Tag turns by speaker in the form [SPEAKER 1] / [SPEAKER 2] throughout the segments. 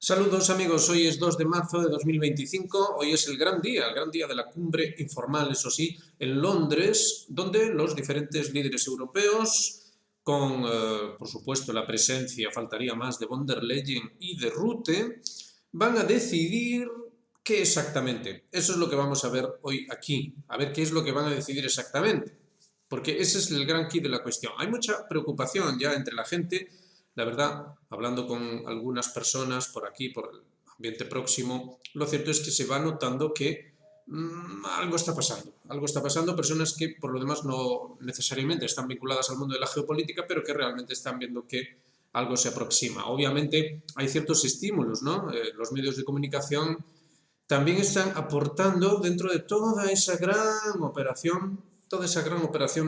[SPEAKER 1] Saludos amigos, hoy es 2 de marzo de 2025, hoy es el gran día de la cumbre informal, eso sí, en Londres, donde los diferentes líderes europeos, con por supuesto la presencia, faltaría más, de von der Leyen y de Rutte, van a decidir qué exactamente. Eso es lo que vamos a ver hoy aquí, a ver qué es lo que van a decidir exactamente, porque ese es el gran quid de la cuestión. Hay mucha preocupación ya entre la gente. La verdad, hablando con algunas personas por aquí, por el ambiente próximo, lo cierto es que se va notando que algo está pasando, personas que por lo demás no necesariamente están vinculadas al mundo de la geopolítica, pero que realmente están viendo que algo se aproxima. Obviamente hay ciertos estímulos, ¿no? Los medios de comunicación también están aportando dentro de toda esa gran operación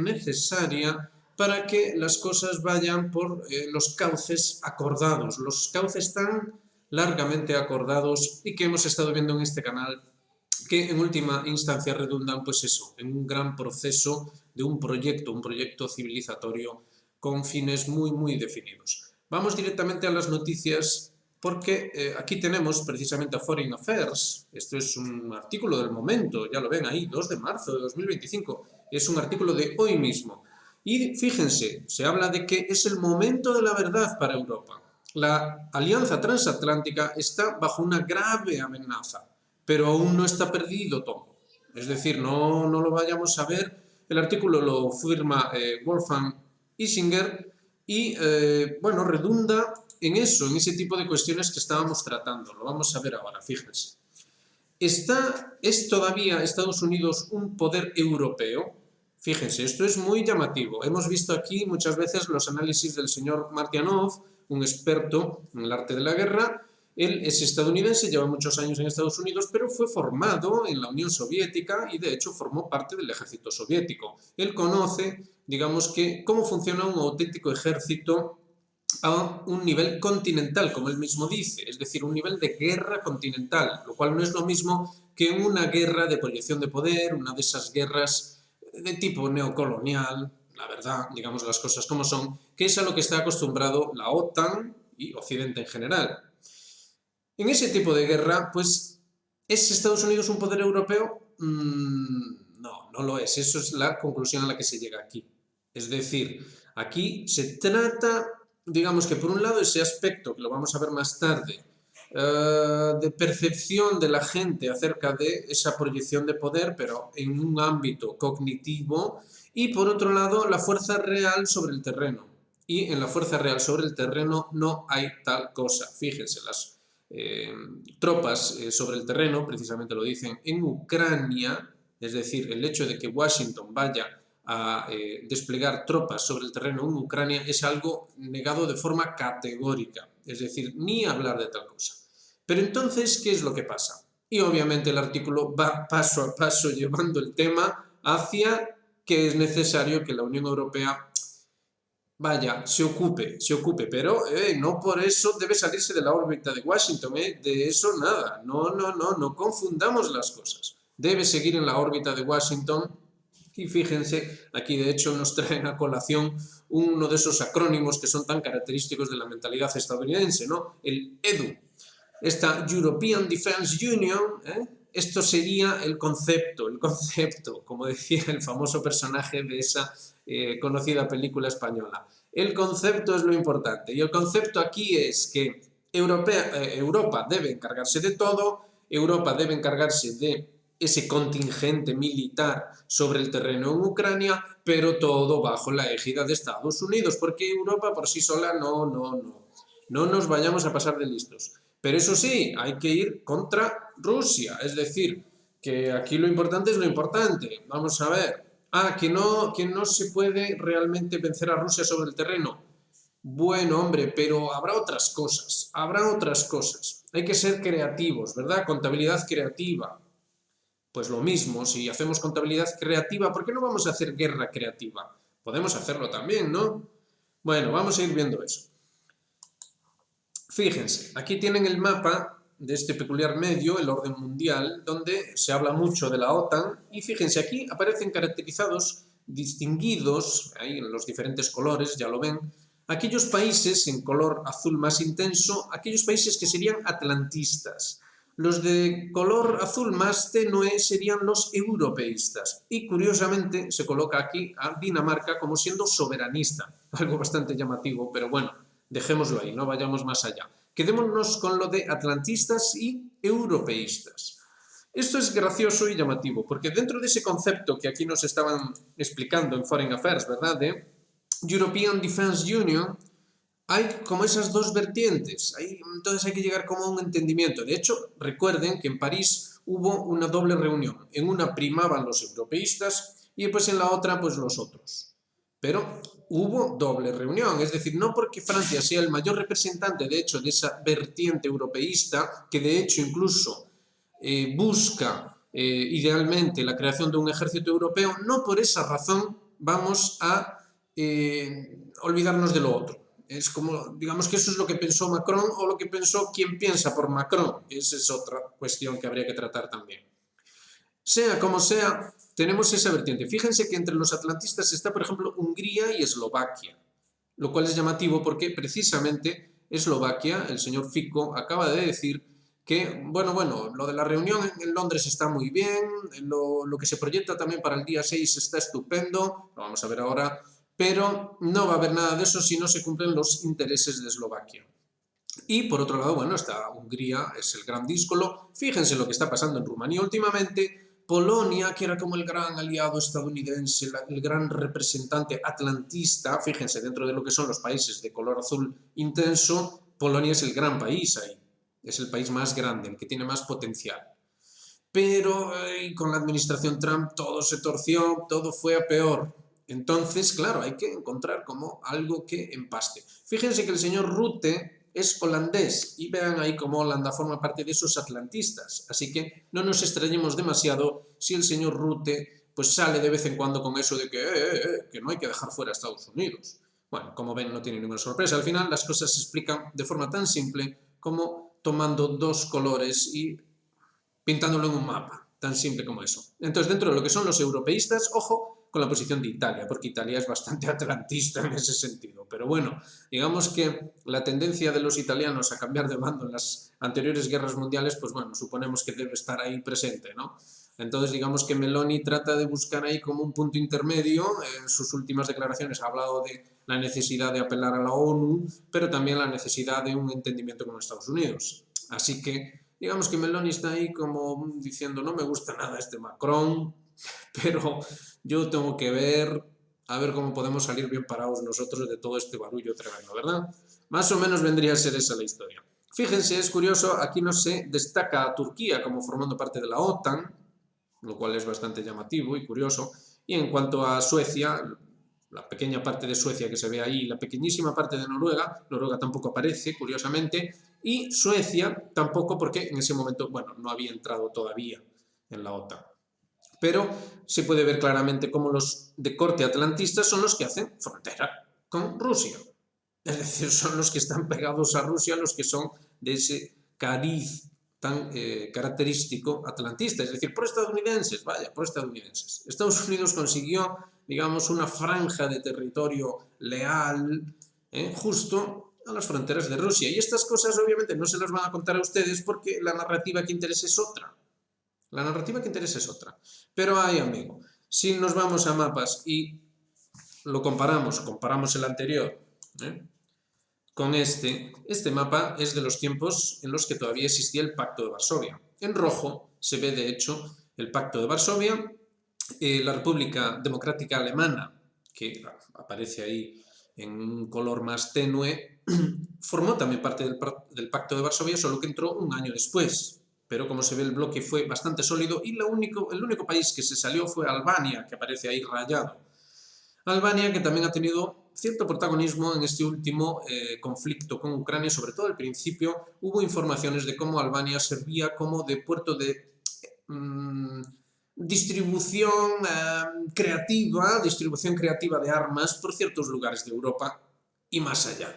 [SPEAKER 1] necesaria para que las cosas vayan por los cauces acordados, los cauces tan largamente acordados y que hemos estado viendo en este canal, que en última instancia redundan, pues eso, en un gran proceso de un proyecto civilizatorio con fines muy definidos. Vamos directamente a las noticias porque aquí tenemos precisamente a Foreign Affairs. Esto es un artículo del momento, ya lo ven ahí, 2 de marzo de 2025. Es un artículo de hoy mismo. Y fíjense, se habla de que es el momento de la verdad para Europa. La alianza transatlántica está bajo una grave amenaza, pero aún no está perdido todo. Es decir, no lo vayamos a ver. El artículo lo firma Wolfgang Ischinger y, bueno, redunda en eso, en ese tipo de cuestiones que estábamos tratando. Lo vamos a ver ahora, fíjense. ¿Es todavía Estados Unidos un poder europeo? Fíjense, esto es muy llamativo. Hemos visto aquí muchas veces los análisis del señor Martyanov, un experto en el arte de la guerra. Él es estadounidense, lleva muchos años en Estados Unidos, pero fue formado en la Unión Soviética y de hecho formó parte del ejército soviético. Él conoce, digamos que, cómo funciona un auténtico ejército a un nivel continental, como él mismo dice, es decir, un nivel de guerra continental, lo cual no es lo mismo que una guerra de proyección de poder, una de esas guerras de tipo neocolonial, la verdad, digamos las cosas como son, que es a lo que está acostumbrado la OTAN y Occidente en general. En ese tipo de guerra, pues, ¿es Estados Unidos un poder europeo? No lo es. Eso es la conclusión a la que se llega aquí. Es decir, aquí se trata, digamos que por un lado ese aspecto, que lo vamos a ver más tarde, de percepción de la gente acerca de esa proyección de poder, pero en un ámbito cognitivo, y por otro lado la fuerza real sobre el terreno. Y en la fuerza real sobre el terreno no hay tal cosa. Fíjense, las tropas sobre el terreno, precisamente lo dicen, en Ucrania, es decir, el hecho de que Washington vaya a desplegar tropas sobre el terreno en Ucrania es algo negado de forma categórica, es decir, ni hablar de tal cosa. Pero entonces, ¿qué es lo que pasa? Y obviamente el artículo va paso a paso llevando el tema hacia que es necesario que la Unión Europea vaya, se ocupe, pero no por eso debe salirse de la órbita de Washington, de eso nada, no confundamos las cosas. Debe seguir en la órbita de Washington y fíjense, aquí de hecho nos traen a colación uno de esos acrónimos que son tan característicos de la mentalidad estadounidense, ¿no? El EDU, esta European Defense Union, esto sería el concepto, como decía el famoso personaje de esa conocida película española. El concepto es lo importante y el concepto aquí es que Europa debe encargarse de todo, Europa debe encargarse de ese contingente militar sobre el terreno en Ucrania, pero todo bajo la égida de Estados Unidos, porque Europa por sí sola no nos vayamos a pasar de listos. Pero eso sí, hay que ir contra Rusia, es decir, que aquí lo importante es lo importante. Vamos a ver. Que no se puede realmente vencer a Rusia sobre el terreno. Bueno, hombre, pero habrá otras cosas, Hay que ser creativos, ¿verdad? Contabilidad creativa. Pues lo mismo, si hacemos contabilidad creativa, ¿por qué no vamos a hacer guerra creativa? Podemos hacerlo también, ¿no? Bueno, vamos a ir viendo eso. Fíjense, aquí tienen el mapa de este peculiar medio, el orden mundial, donde se habla mucho de la OTAN, y fíjense, aquí aparecen caracterizados, distinguidos, ahí en los diferentes colores, ya lo ven, Aquellos países en color azul más intenso, aquellos países que serían atlantistas. Los de color azul más tenue serían los europeístas. Y curiosamente se coloca aquí a Dinamarca como siendo soberanista. Algo bastante llamativo, pero bueno, dejémoslo ahí, no vayamos más allá. Quedémonos con lo de atlantistas y europeístas. Esto es gracioso y llamativo, porque dentro de ese concepto que aquí nos estaban explicando en Foreign Affairs, ¿verdad?, de European Defence Union, hay como esas dos vertientes, entonces hay que llegar como a un entendimiento. De hecho, recuerden que en París hubo una doble reunión. En una primaban los europeístas y después en la otra pues los otros. Pero hubo doble reunión, es decir, no porque Francia sea el mayor representante de hecho de esa vertiente europeísta, que de hecho incluso busca idealmente la creación de un ejército europeo, no por esa razón vamos a olvidarnos de lo otro. Es como, digamos que eso es lo que pensó Macron o lo que pensó quien piensa por Macron. Esa es otra cuestión que habría que tratar también. Sea como sea, tenemos esa vertiente. Fíjense que entre los atlantistas está, por ejemplo, Hungría y Eslovaquia, lo cual es llamativo porque precisamente Eslovaquia, el señor Fico, acaba de decir que, bueno, lo de la reunión en Londres está muy bien, lo que se proyecta también para el día 6 está estupendo, lo vamos a ver ahora, pero no va a haber nada de eso si no se cumplen los intereses de Eslovaquia. Y por otro lado, bueno, está Hungría, es el gran díscolo. Fíjense lo que está pasando en Rumanía últimamente. Polonia, que era como el gran aliado estadounidense, el gran representante atlantista, fíjense, dentro de lo que son los países de color azul intenso, Polonia es el gran país ahí. Es el país más grande, el que tiene más potencial. Pero con la administración Trump todo se torció, todo fue a peor. Entonces, claro, hay que encontrar como algo que empaste. Fíjense que el señor Rutte es holandés y vean ahí cómo Holanda forma parte de esos atlantistas. Así que no nos extrañemos demasiado si el señor Rutte pues sale de vez en cuando con eso de que no hay que dejar fuera a Estados Unidos. Bueno, como ven, no tiene ninguna sorpresa. Al final las cosas se explican de forma tan simple como tomando dos colores y pintándolo en un mapa, tan simple como eso. Entonces, dentro de lo que son los europeístas, ojo con la posición de Italia, porque Italia es bastante atlantista en ese sentido. Pero bueno, digamos que la tendencia de los italianos a cambiar de bando en las anteriores guerras mundiales, pues bueno, suponemos que debe estar ahí presente, ¿no? Entonces, digamos que Meloni trata de buscar ahí como un punto intermedio. En sus últimas declaraciones ha hablado de la necesidad de apelar a la ONU, pero también la necesidad de un entendimiento con Estados Unidos. Así que digamos que Meloni está ahí como diciendo no me gusta nada este Macron, pero yo tengo que ver a ver cómo podemos salir bien parados nosotros de todo este barullo tremendo, ¿verdad? Más o menos vendría a ser esa la historia. Fíjense, es curioso, aquí no se destaca a Turquía como formando parte de la OTAN, lo cual es bastante llamativo y curioso. Y en cuanto a Suecia, la pequeña parte de Suecia que se ve ahí, la pequeñísima parte de Noruega, Noruega tampoco aparece, curiosamente, y Suecia tampoco porque en ese momento, bueno, no había entrado todavía en la OTAN. Pero se puede ver claramente cómo los de corte atlantista son los que hacen frontera con Rusia. Es decir, son los que están pegados a Rusia, los que son de ese cariz tan característico atlantista, es decir, proestadounidenses, vaya, proestadounidenses. Estados Unidos consiguió, digamos, una franja de territorio leal, justo a las fronteras de Rusia. Y estas cosas obviamente no se las van a contar a ustedes porque la narrativa que interesa es otra. La narrativa que interesa es otra. Pero ay, amigo, si nos vamos a mapas y lo comparamos el anterior, con este mapa es de los tiempos en los que todavía existía el Pacto de Varsovia. En rojo se ve, de hecho, el Pacto de Varsovia, la República Democrática Alemana, que aparece ahí en un color más tenue, formó también parte del Pacto de Varsovia, solo que entró un año después. Pero como se ve, el bloque fue bastante sólido y el único país que se salió fue Albania, que aparece ahí rayado. Albania, que también ha tenido cierto protagonismo en este último conflicto con Ucrania, sobre todo al principio hubo informaciones de cómo Albania servía como de puerto de distribución creativa de armas por ciertos lugares de Europa y más allá.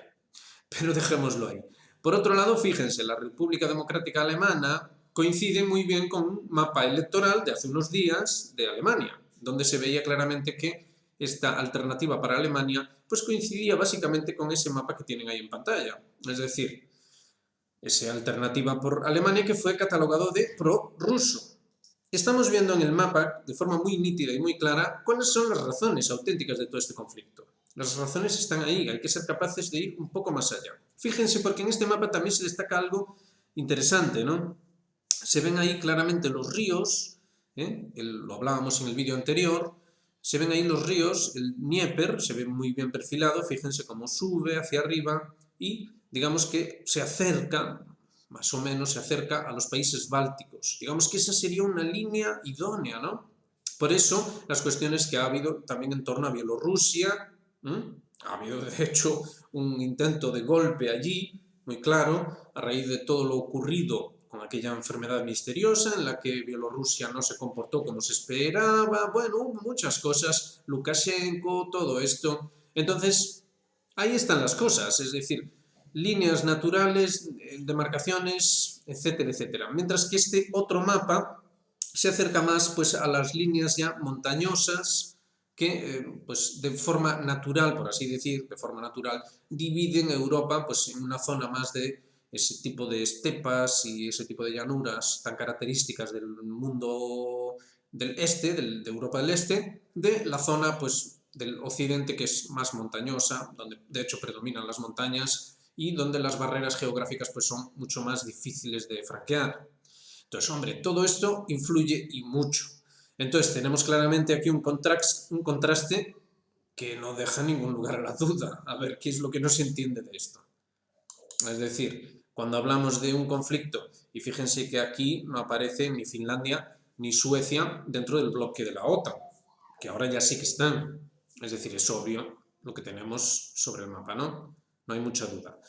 [SPEAKER 1] Pero dejémoslo ahí. Por otro lado, fíjense, la República Democrática Alemana coincide muy bien con un mapa electoral de hace unos días de Alemania, donde se veía claramente que esta alternativa para Alemania, pues coincidía básicamente con ese mapa que tienen ahí en pantalla. Es decir, esa alternativa por Alemania que fue catalogado de prorruso. Estamos viendo en el mapa, de forma muy nítida y muy clara, cuáles son las razones auténticas de todo este conflicto. Las razones están ahí, hay que ser capaces de ir un poco más allá. Fíjense, porque en este mapa también se destaca algo interesante, ¿no? Se ven ahí claramente los ríos, lo hablábamos en el vídeo anterior, se ven ahí los ríos, el Dnieper se ve muy bien perfilado, fíjense cómo sube hacia arriba y digamos que se acerca, más o menos se acerca a los países bálticos. Digamos que esa sería una línea idónea, ¿no? Por eso las cuestiones que ha habido también en torno a Bielorrusia, ha habido de hecho un intento de golpe allí, muy claro, a raíz de todo lo ocurrido con aquella enfermedad misteriosa en la que Bielorrusia no se comportó como se esperaba, bueno, hubo muchas cosas, Lukashenko, todo esto. Entonces, ahí están las cosas, es decir, líneas naturales, demarcaciones, etcétera, etcétera. Mientras que este otro mapa se acerca más pues, a las líneas ya montañosas que pues, de forma natural, por así decir, de forma natural, dividen Europa pues, en una zona más de ese tipo de estepas y ese tipo de llanuras tan características del mundo del este, de Europa del Este, de la zona pues, del occidente que es más montañosa, donde de hecho predominan las montañas y donde las barreras geográficas pues, son mucho más difíciles de franquear. Entonces, hombre, todo esto influye y mucho. Entonces, tenemos claramente aquí un contraste que no deja ningún lugar a la duda. A ver, ¿qué es lo que no se entiende de esto? Es decir, cuando hablamos de un conflicto, y fíjense que aquí no aparece ni Finlandia ni Suecia dentro del bloque de la OTAN, que ahora ya sí que están. Es decir, es obvio lo que tenemos sobre el mapa, ¿no? No hay mucha duda.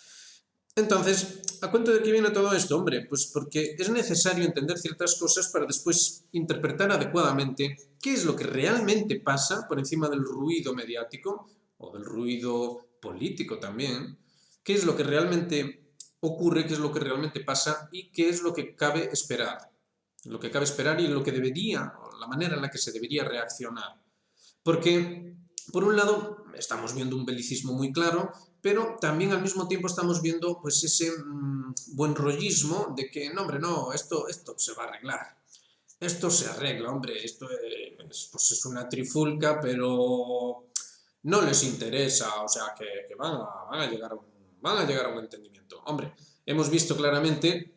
[SPEAKER 1] Entonces, ¿a cuento de qué viene todo esto? Hombre, pues porque es necesario entender ciertas cosas para después interpretar adecuadamente qué es lo que realmente pasa por encima del ruido mediático o del ruido político también, qué es lo que realmente ocurre, qué es lo que realmente pasa y qué es lo que cabe esperar. Lo que cabe esperar y lo que debería, o la manera en la que se debería reaccionar. Porque, por un lado, estamos viendo un belicismo muy claro, pero también al mismo tiempo estamos viendo pues ese buen rollismo de que, no, hombre, no, esto se va a arreglar. Esto se arregla, hombre, esto pues es una trifulca, pero no les interesa, o sea, que van a llegar a un entendimiento. Hombre, hemos visto claramente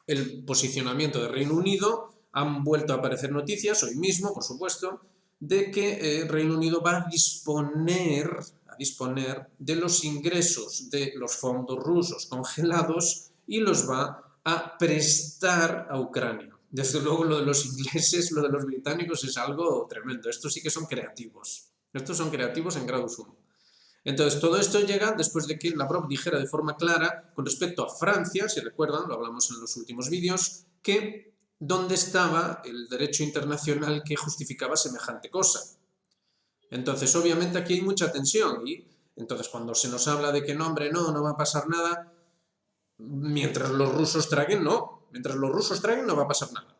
[SPEAKER 1] el posicionamiento del Reino Unido, han vuelto a aparecer noticias, hoy mismo, por supuesto, de que el Reino Unido va a disponer de los ingresos de los fondos rusos congelados y los va a prestar a Ucrania. Desde luego lo de los ingleses, lo de los británicos es algo tremendo. Estos sí que son creativos. Estos son creativos en grado sumo. Entonces, todo esto llega después de que Lavrov dijera de forma clara con respecto a Francia, si recuerdan, lo hablamos en los últimos vídeos, que dónde estaba el derecho internacional que justificaba semejante cosa. Entonces, obviamente aquí hay mucha tensión y entonces cuando se nos habla de que no, hombre, no va a pasar nada, mientras los rusos traguen, no. Mientras los rusos traguen no va a pasar nada.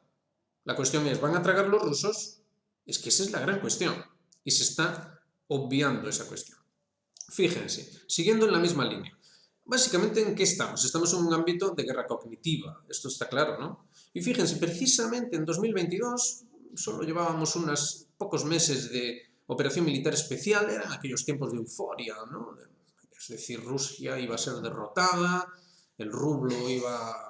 [SPEAKER 1] La cuestión es, ¿van a tragar los rusos? Es que esa es la gran cuestión y se está obviando esa cuestión. Fíjense, siguiendo en la misma línea. Básicamente, ¿en qué estamos? Estamos en un ámbito de guerra cognitiva, esto está claro, ¿no? Y fíjense, precisamente en 2022 solo llevábamos unos pocos meses de operación militar especial, eran aquellos tiempos de euforia, ¿no? Es decir, Rusia iba a ser derrotada, el rublo iba...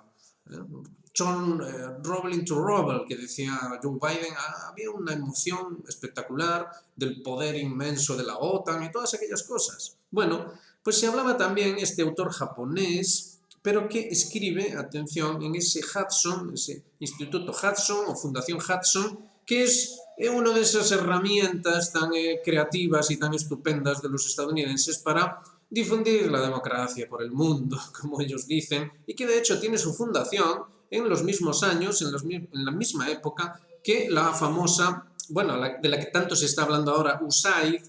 [SPEAKER 1] Ruble to Rubble, que decía Joe Biden, había una emoción espectacular del poder inmenso de la OTAN y todas aquellas cosas. Bueno, pues se hablaba también este autor japonés, pero que escribe, atención, en ese Hudson, ese Instituto Hudson o Fundación Hudson, que es una de esas herramientas tan creativas y tan estupendas de los estadounidenses para difundir la democracia por el mundo, como ellos dicen, y que de hecho tiene su fundación en los mismos años, en la misma época que la famosa, bueno, de la que tanto se está hablando ahora, USAID,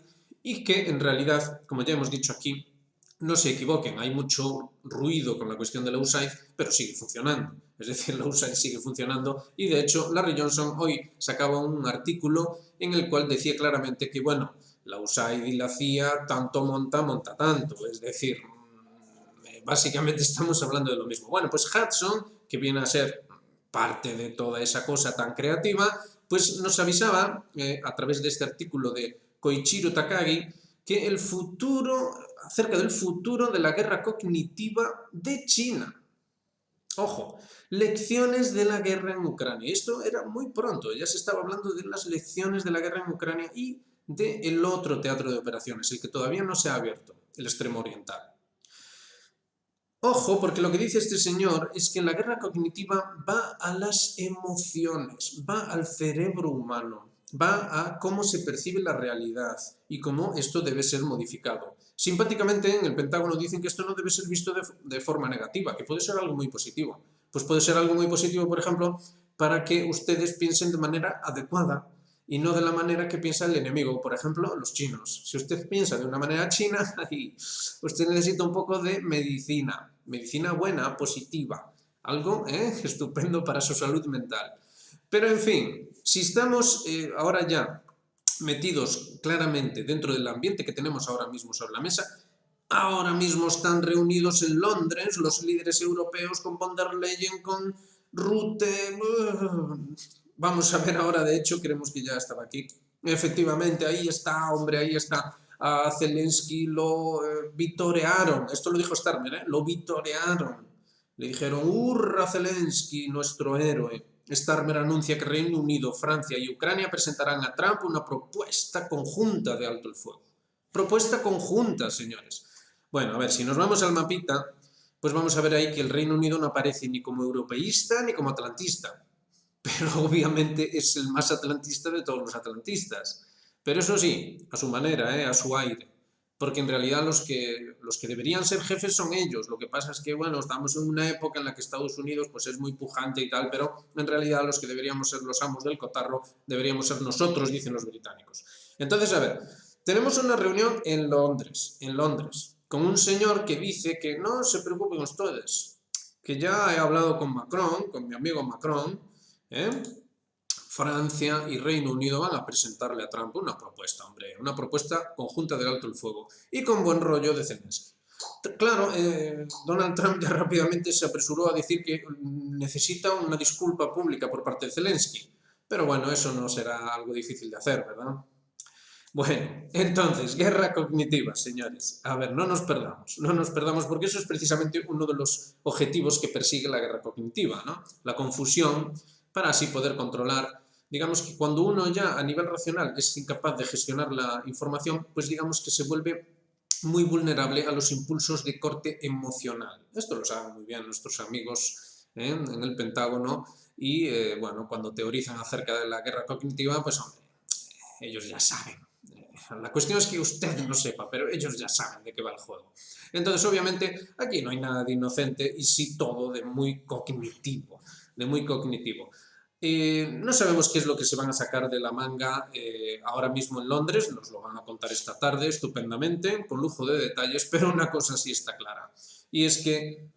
[SPEAKER 1] y que en realidad, como ya hemos dicho aquí, no se equivoquen, hay mucho ruido con la cuestión de la USAID, pero sigue funcionando. Es decir, la USAID sigue funcionando y de hecho Larry Johnson hoy sacaba un artículo en el cual decía claramente que, bueno, la USAID y la CIA tanto monta tanto, es decir, básicamente estamos hablando de lo mismo. Bueno, pues Hudson, que viene a ser parte de toda esa cosa tan creativa, pues nos avisaba a través de este artículo de Koichiro Takagi que acerca del futuro de la guerra cognitiva de China. Ojo, lecciones de la guerra en Ucrania. Esto era muy pronto, ya se estaba hablando de las lecciones de la guerra en Ucrania y del otro teatro de operaciones, el que todavía no se ha abierto, el extremo oriental. Ojo, porque lo que dice este señor es que la guerra cognitiva va a las emociones, va al cerebro humano, va a cómo se percibe la realidad y cómo esto debe ser modificado. Simpáticamente en el Pentágono dicen que esto no debe ser visto de forma negativa, que puede ser algo muy positivo. Pues puede ser algo muy positivo, por ejemplo, para que ustedes piensen de manera adecuada y no de la manera que piensa el enemigo, por ejemplo, los chinos. Si usted piensa de una manera china, usted necesita un poco de medicina buena, positiva, algo estupendo para su salud mental. Pero en fin, si estamos ahora ya metidos claramente dentro del ambiente que tenemos ahora mismo sobre la mesa, ahora mismo están reunidos en Londres los líderes europeos con von der Leyen, con Rutte. Vamos a ver ahora, de hecho, creemos que ya estaba aquí. Efectivamente, ahí está, hombre, ahí está. A Zelensky lo vitorearon, esto lo dijo Starmer, lo vitorearon. Le dijeron, ¡hurra Zelensky, nuestro héroe! Starmer anuncia que Reino Unido, Francia y Ucrania presentarán a Trump una propuesta conjunta de alto el fuego. Propuesta conjunta, señores. Bueno, a ver, si nos vamos al mapita, pues vamos a ver ahí que el Reino Unido no aparece ni como europeísta ni como atlantista. Pero obviamente es el más atlantista de todos los atlantistas. Pero eso sí, a su manera, a su aire. Porque en realidad los que deberían ser jefes son ellos. Lo que pasa es que, bueno, estamos en una época en la que Estados Unidos pues es muy pujante y tal, pero en realidad los que deberíamos ser los amos del cotarro deberíamos ser nosotros, dicen los británicos. Entonces, a ver, tenemos una reunión en Londres, con un señor que dice que no se preocupen ustedes, que ya he hablado con Macron, con mi amigo Macron, Francia y Reino Unido van a presentarle a Trump una propuesta, hombre, una propuesta conjunta del alto el fuego y con buen rollo de Zelensky. Claro, Donald Trump ya rápidamente se apresuró a decir que necesita una disculpa pública por parte de Zelensky, pero bueno, eso no será algo difícil de hacer, ¿verdad? Bueno, entonces, guerra cognitiva, señores. A ver, no nos perdamos, porque eso es precisamente uno de los objetivos que persigue la guerra cognitiva, ¿no? La confusión, para así poder controlar. Digamos que cuando uno ya a nivel racional es incapaz de gestionar la información, pues digamos que se vuelve muy vulnerable a los impulsos de corte emocional. Esto lo saben muy bien nuestros amigos en el Pentágono y, bueno, cuando teorizan acerca de la guerra cognitiva, pues hombre, ellos ya saben. La cuestión es que usted no sepa, pero ellos ya saben de qué va el juego. Entonces, obviamente, aquí no hay nada de inocente y sí todo de muy cognitivo, no sabemos qué es lo que se van a sacar de la manga ahora mismo en Londres, nos lo van a contar esta tarde estupendamente, con lujo de detalles, pero una cosa sí está clara, y es que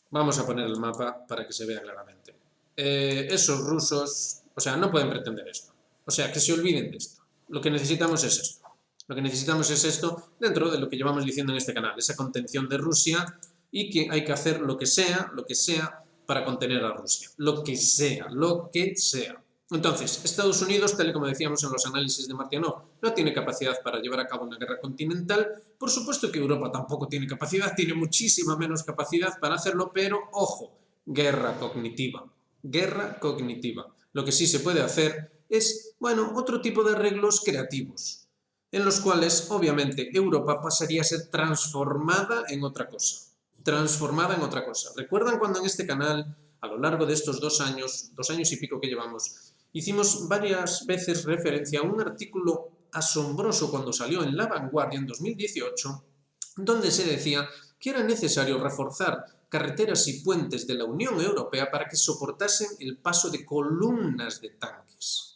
[SPEAKER 1] vamos a poner el mapa para que se vea claramente. Esos rusos, o sea, no pueden pretender esto, o sea, que se olviden de esto. Lo que necesitamos es esto. Lo que necesitamos es esto dentro de lo que llevamos diciendo en este canal, esa contención de Rusia y que hay que hacer lo que sea para contener a Rusia. Lo que sea. Entonces, Estados Unidos, tal y como decíamos en los análisis de Martianov, no tiene capacidad para llevar a cabo una guerra continental. Por supuesto que Europa tampoco tiene capacidad, tiene muchísima menos capacidad para hacerlo, pero ojo, guerra cognitiva. Guerra cognitiva. Lo que sí se puede hacer es, bueno, otro tipo de arreglos creativos, en los cuales, obviamente, Europa pasaría a ser transformada en otra cosa. ¿Recuerdan cuando en este canal, a lo largo de estos 2 años y pico que llevamos, hicimos varias veces referencia a un artículo asombroso cuando salió en La Vanguardia en 2018, donde se decía que era necesario reforzar carreteras y puentes de la Unión Europea para que soportasen el paso de columnas de tanques?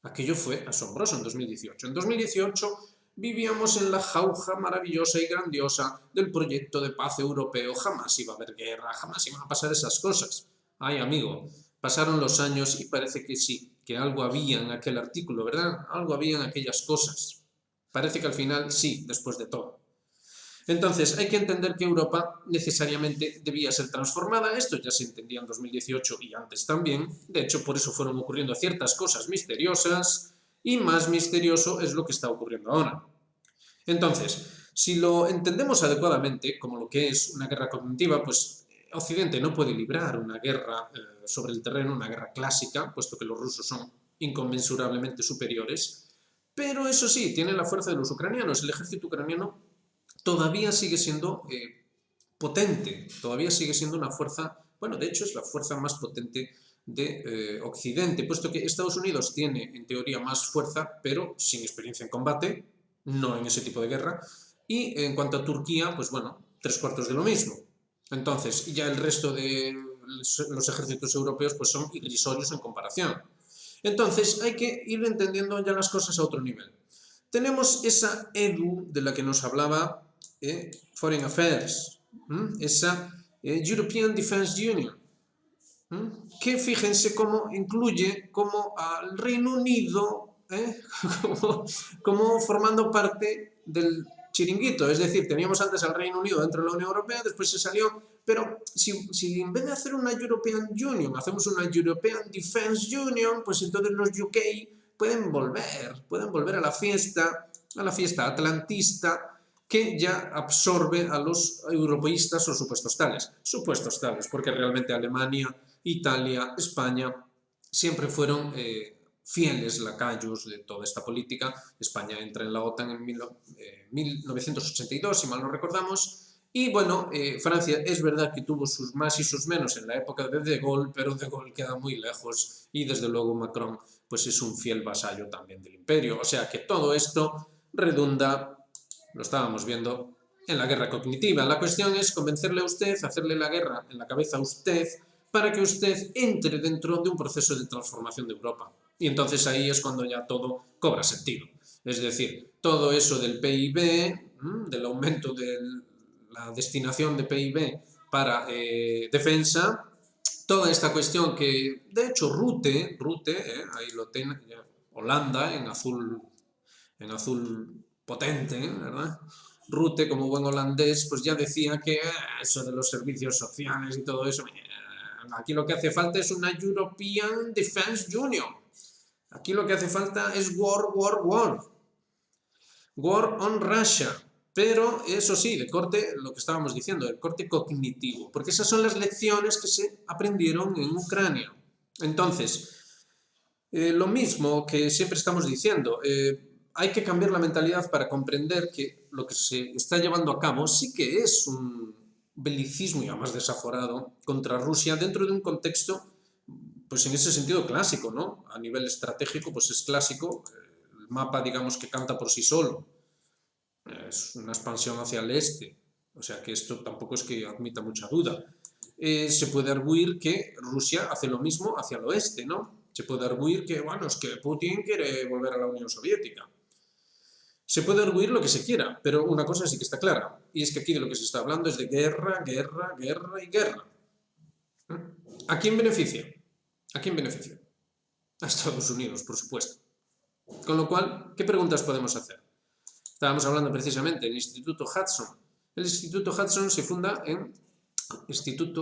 [SPEAKER 1] Aquello fue asombroso en 2018. En 2018 vivíamos en la jauja maravillosa y grandiosa del proyecto de paz europeo. Jamás iba a haber guerra, jamás iban a pasar esas cosas. Ay, amigo, pasaron los años y parece que sí, que algo había en aquel artículo, ¿verdad? Algo había en aquellas cosas. Parece que al final sí, después de todo. Entonces, hay que entender que Europa necesariamente debía ser transformada. Esto ya se entendía en 2018 y antes también. De hecho, por eso fueron ocurriendo ciertas cosas misteriosas y más misterioso es lo que está ocurriendo ahora. Entonces, si lo entendemos adecuadamente como lo que es una guerra cognitiva, pues Occidente no puede librar una guerra sobre el terreno, una guerra clásica, puesto que los rusos son inconmensurablemente superiores, pero eso sí, tiene la fuerza de los ucranianos. El ejército ucraniano todavía sigue siendo potente, todavía sigue siendo una fuerza, bueno, de hecho es la fuerza más potente de Occidente, puesto que Estados Unidos tiene en teoría más fuerza, pero sin experiencia en combate, no en ese tipo de guerra, y en cuanto a Turquía, pues bueno, 3/4 de lo mismo. Entonces, ya el resto de los ejércitos europeos pues son irrisorios en comparación. Entonces, hay que ir entendiendo ya las cosas a otro nivel. Tenemos esa EDU de la que nos hablaba Foreign Affairs, esa European Defence Union, que fíjense cómo incluye como al Reino Unido como formando parte del chiringuito. Es decir, teníamos antes al Reino Unido dentro de la Unión Europea, después se salió, pero si en vez de hacer una European Union hacemos una European Defence Union, pues entonces los UK pueden volver a la fiesta atlantista, que ya absorbe a los europeístas o supuestos tales, porque realmente Alemania, Italia, España siempre fueron fieles lacayos de toda esta política. España entra en la OTAN en 1982, si mal no recordamos, y bueno, Francia es verdad que tuvo sus más y sus menos en la época de De Gaulle, pero De Gaulle queda muy lejos y desde luego Macron pues es un fiel vasallo también del imperio. O sea que todo esto redunda, lo estábamos viendo, en la guerra cognitiva. La cuestión es convencerle a usted, hacerle la guerra en la cabeza a usted, para que usted entre dentro de un proceso de transformación de Europa. Y entonces ahí es cuando ya todo cobra sentido. Es decir, todo eso del PIB, del aumento de la destinación de PIB para defensa, toda esta cuestión que, de hecho, Rutte ahí lo tiene, Holanda en azul potente, ¿verdad? Rutte, como buen holandés, pues ya decía que eso de los servicios sociales y todo eso, aquí lo que hace falta es una European Defence Union. Aquí lo que hace falta es war on Russia. Pero eso sí, de corte, lo que estábamos diciendo, de corte cognitivo, porque esas son las lecciones que se aprendieron en Ucrania. Entonces, lo mismo que siempre estamos diciendo, hay que cambiar la mentalidad para comprender que lo que se está llevando a cabo sí que es un belicismo y además desaforado contra Rusia dentro de un contexto, pues en ese sentido clásico, ¿no? A nivel estratégico, pues es clásico, el mapa digamos que canta por sí solo, es una expansión hacia el este, o sea que esto tampoco es que admita mucha duda. Se puede arguir que Rusia hace lo mismo hacia el oeste, ¿no? Se puede arguir que, bueno, es que Putin quiere volver a la Unión Soviética. Se puede arguir lo que se quiera, pero una cosa sí que está clara, y es que aquí de lo que se está hablando es de guerra, guerra, guerra y guerra. ¿A quién beneficia? ¿A quién beneficia? A Estados Unidos, por supuesto. Con lo cual, ¿qué preguntas podemos hacer? Estábamos hablando precisamente del Instituto Hudson. El Instituto Hudson se funda en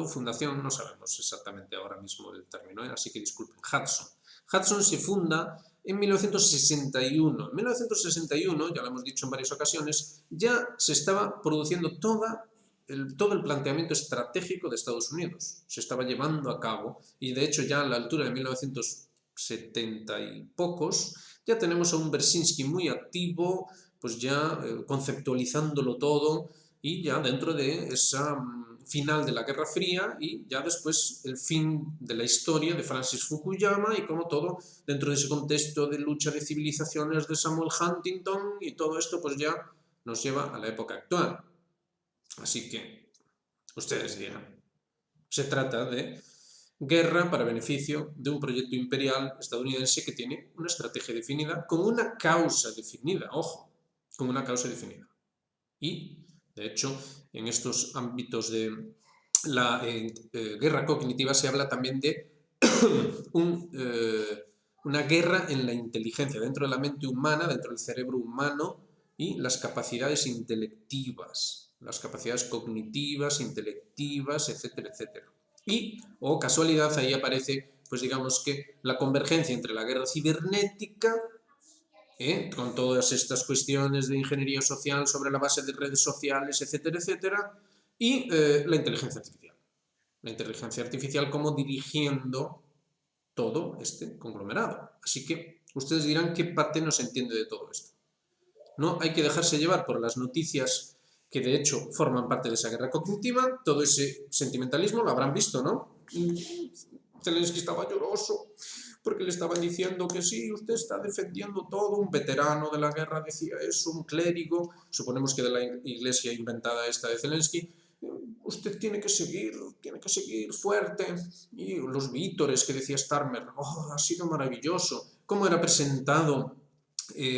[SPEAKER 1] fundación, no sabemos exactamente ahora mismo el término, así que disculpen, Hudson. Hudson se funda en 1961. En 1961, ya lo hemos dicho en varias ocasiones, ya se estaba produciendo todo el planteamiento estratégico de Estados Unidos. Se estaba llevando a cabo y de hecho ya a la altura de 1970 y pocos ya tenemos a un Brzezinski muy activo, pues ya conceptualizándolo todo y ya dentro de esa final de la Guerra Fría y ya después el fin de la historia de Francis Fukuyama y como todo dentro de ese contexto de lucha de civilizaciones de Samuel Huntington y todo esto pues ya nos lleva a la época actual. Así que ustedes dirán, se trata de guerra para beneficio de un proyecto imperial estadounidense que tiene una estrategia definida con una causa definida, ojo, con una causa definida. Y, de hecho, en estos ámbitos de la guerra cognitiva se habla también de una guerra en la inteligencia, dentro de la mente humana, dentro del cerebro humano, y las capacidades intelectivas, las capacidades cognitivas, intelectivas, etcétera, etcétera. Y, o casualidad, ahí aparece, pues digamos que la convergencia entre la guerra cibernética, con todas estas cuestiones de ingeniería social sobre la base de redes sociales, etcétera, etcétera, y la inteligencia artificial. La inteligencia artificial como dirigiendo todo este conglomerado. Así que ustedes dirán qué parte no se entiende de todo esto. No hay que dejarse llevar por las noticias que de hecho forman parte de esa guerra cognitiva, todo ese sentimentalismo, lo habrán visto, ¿no? Zelensky estaba lloroso porque le estaban diciendo que sí, usted está defendiendo todo, un veterano de la guerra decía eso, un clérigo, suponemos que de la iglesia inventada esta de Zelensky, usted tiene que seguir fuerte. Y los vítores que decía Starmer, ha sido maravilloso. Cómo era presentado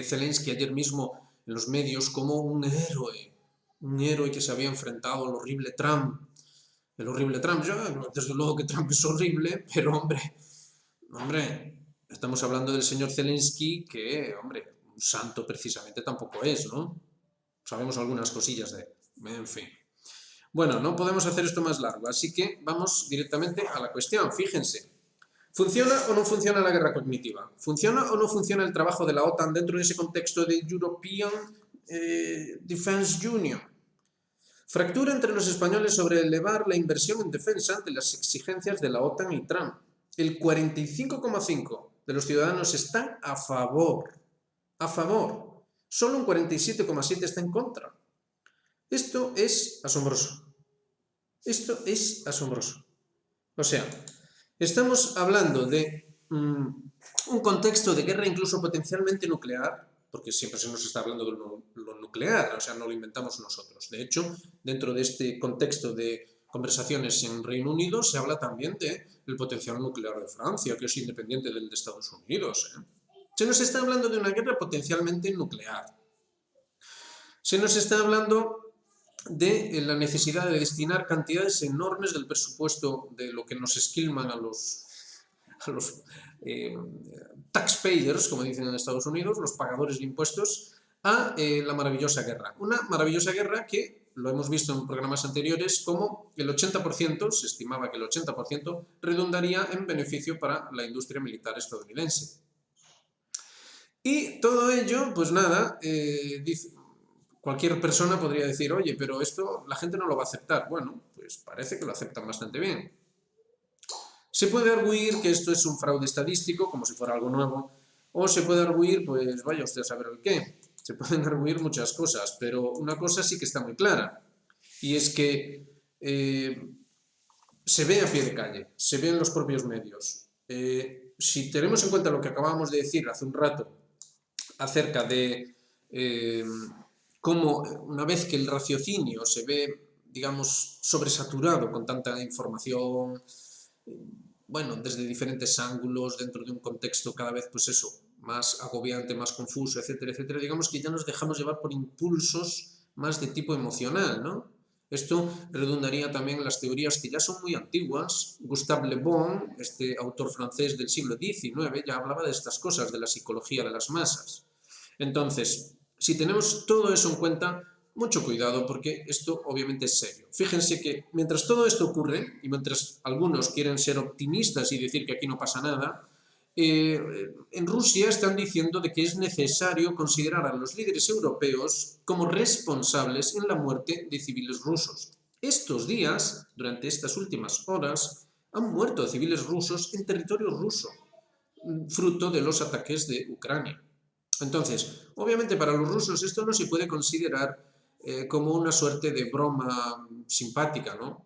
[SPEAKER 1] Zelensky ayer mismo en los medios como un héroe que se había enfrentado al horrible Trump. El horrible Trump, desde luego que Trump es horrible, pero hombre, estamos hablando del señor Zelensky que, hombre, un santo precisamente tampoco es, ¿no? Sabemos algunas cosillas de él, en fin. Bueno, no podemos hacer esto más largo, así que vamos directamente a la cuestión. Fíjense, ¿funciona o no funciona la guerra cognitiva? ¿Funciona o no funciona el trabajo de la OTAN dentro de ese contexto de European Defense Union? Fractura entre los españoles sobre elevar la inversión en defensa ante las exigencias de la OTAN y Trump. El 45,5% de los ciudadanos están a favor. A favor. Solo un 47,7% está en contra. Esto es asombroso. Esto es asombroso. O sea, estamos hablando de un contexto de guerra incluso potencialmente nuclear, porque siempre se nos está hablando de lo nuclear, o sea, no lo inventamos nosotros. De hecho, dentro de este contexto de conversaciones en Reino Unido se habla también del potencial nuclear de Francia, que es independiente del de Estados Unidos. Se nos está hablando de una guerra potencialmente nuclear. Se nos está hablando de la necesidad de destinar cantidades enormes del presupuesto de lo que nos esquilman a los taxpayers, como dicen en Estados Unidos, los pagadores de impuestos, a la maravillosa guerra. Una maravillosa guerra que, lo hemos visto en programas anteriores, como el 80%, se estimaba que el 80%, redundaría en beneficio para la industria militar estadounidense. Y todo ello, pues nada, cualquier persona podría decir, oye, pero esto la gente no lo va a aceptar. Bueno, pues parece que lo aceptan bastante bien. Se puede arguir que esto es un fraude estadístico, como si fuera algo nuevo, o se puede arguir, pues vaya usted a saber el qué. Se pueden arguir muchas cosas, pero una cosa sí que está muy clara, y es que se ve a pie de calle, se ve en los propios medios. Si tenemos en cuenta lo que acabamos de decir hace un rato acerca de cómo una vez que el raciocinio se ve, digamos, sobresaturado con tanta información, bueno, desde diferentes ángulos, dentro de un contexto cada vez, pues eso, más agobiante, más confuso, etcétera, etcétera, digamos que ya nos dejamos llevar por impulsos más de tipo emocional, ¿no? Esto redundaría también en las teorías que ya son muy antiguas. Gustave Le Bon, este autor francés del siglo XIX, ya hablaba de estas cosas, de la psicología de las masas. Entonces, si tenemos todo eso en cuenta, mucho cuidado porque esto obviamente es serio. Fíjense que mientras todo esto ocurre, y mientras algunos quieren ser optimistas y decir que aquí no pasa nada, en Rusia están diciendo de que es necesario considerar a los líderes europeos como responsables en la muerte de civiles rusos. Estos días, durante estas últimas horas, han muerto civiles rusos en territorio ruso, fruto de los ataques de Ucrania. Entonces, obviamente para los rusos esto no se puede considerar como una suerte de broma simpática, ¿no?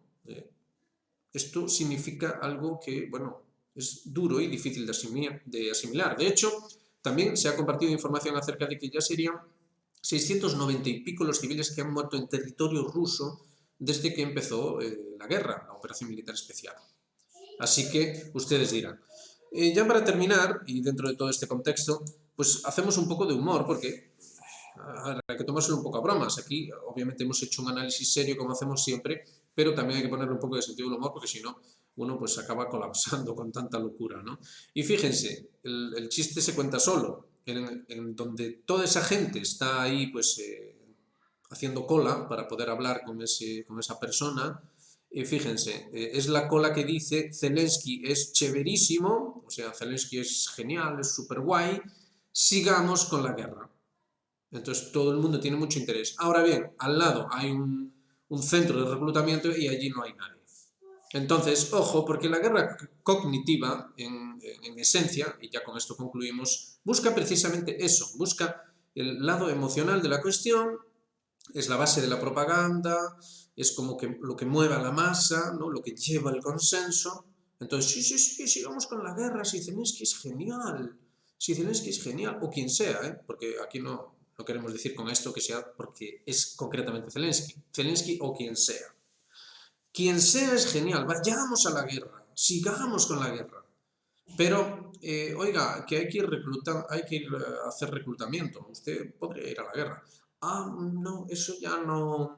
[SPEAKER 1] Esto significa algo que, bueno, es duro y difícil de asimilar. De hecho, también se ha compartido información acerca de que ya serían 690 y pico los civiles que han muerto en territorio ruso desde que empezó la guerra, la operación militar especial. Así que ustedes dirán. Ya para terminar, y dentro de todo este contexto, pues hacemos un poco de humor, porque hay que tomárselo un poco a bromas. Aquí, obviamente, hemos hecho un análisis serio, como hacemos siempre, pero también hay que ponerle un poco de sentido del humor, porque si no, uno pues acaba colapsando con tanta locura, ¿no? Y fíjense, el chiste se cuenta solo. en donde toda esa gente está ahí pues haciendo cola para poder hablar con esa persona. Fíjense, es la cola que dice Zelensky es chéverísimo, o sea, Zelensky es genial, es súper guay, sigamos con la guerra. Entonces todo el mundo tiene mucho interés. Ahora bien, al lado hay un centro de reclutamiento y allí no hay nadie. Entonces, ojo, porque la guerra cognitiva, en esencia, y ya con esto concluimos, busca precisamente eso, busca el lado emocional de la cuestión, es la base de la propaganda, es como que lo que mueve a la masa, ¿no? Lo que lleva el consenso. Entonces, sí, sigamos con la guerra, si Zelensky es genial, si Zelensky es genial, o quien sea, ¿eh? Porque aquí no queremos decir con esto que sea porque es concretamente Zelensky o quien sea. Quien sea es genial, vayamos a la guerra, sigamos con la guerra. Pero, oiga, que hay que ir a hacer reclutamiento, usted podría ir a la guerra. Ah, no, eso ya no.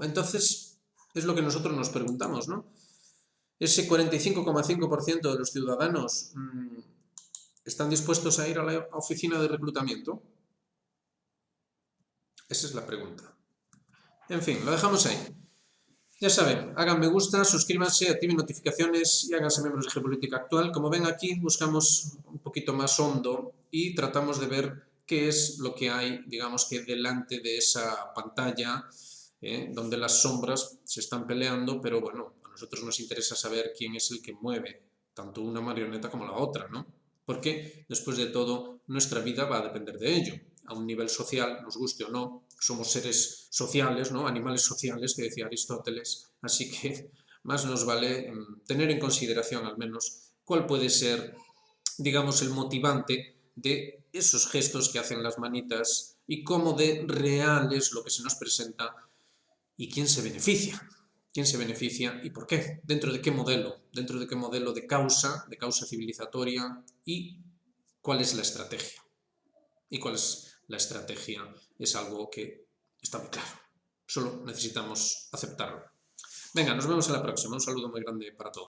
[SPEAKER 1] Entonces, es lo que nosotros nos preguntamos, ¿no? Ese 45,5% de los ciudadanos están dispuestos a ir a la oficina de reclutamiento. Esa es la pregunta. En fin, lo dejamos ahí. Ya saben, hagan me gusta, suscríbanse, activen notificaciones y háganse miembros de Geopolítica Actual. Como ven aquí, buscamos un poquito más hondo y tratamos de ver qué es lo que hay, digamos que delante de esa pantalla, donde las sombras se están peleando, pero bueno, a nosotros nos interesa saber quién es el que mueve tanto una marioneta como la otra, ¿no? Porque, después de todo, nuestra vida va a depender de ello. A un nivel social, nos guste o no, somos seres sociales, ¿no? Animales sociales, que decía Aristóteles, así que más nos vale tener en consideración al menos cuál puede ser, digamos, el motivante de esos gestos que hacen las manitas y cómo de real es lo que se nos presenta y quién se beneficia. ¿Quién se beneficia y por qué? ¿Dentro de qué modelo? ¿Dentro de qué modelo de causa civilizatoria? ¿Y cuál es la estrategia? ¿Y cuál es la estrategia? Es algo que está muy claro. Solo necesitamos aceptarlo. Venga, nos vemos en la próxima. Un saludo muy grande para todos.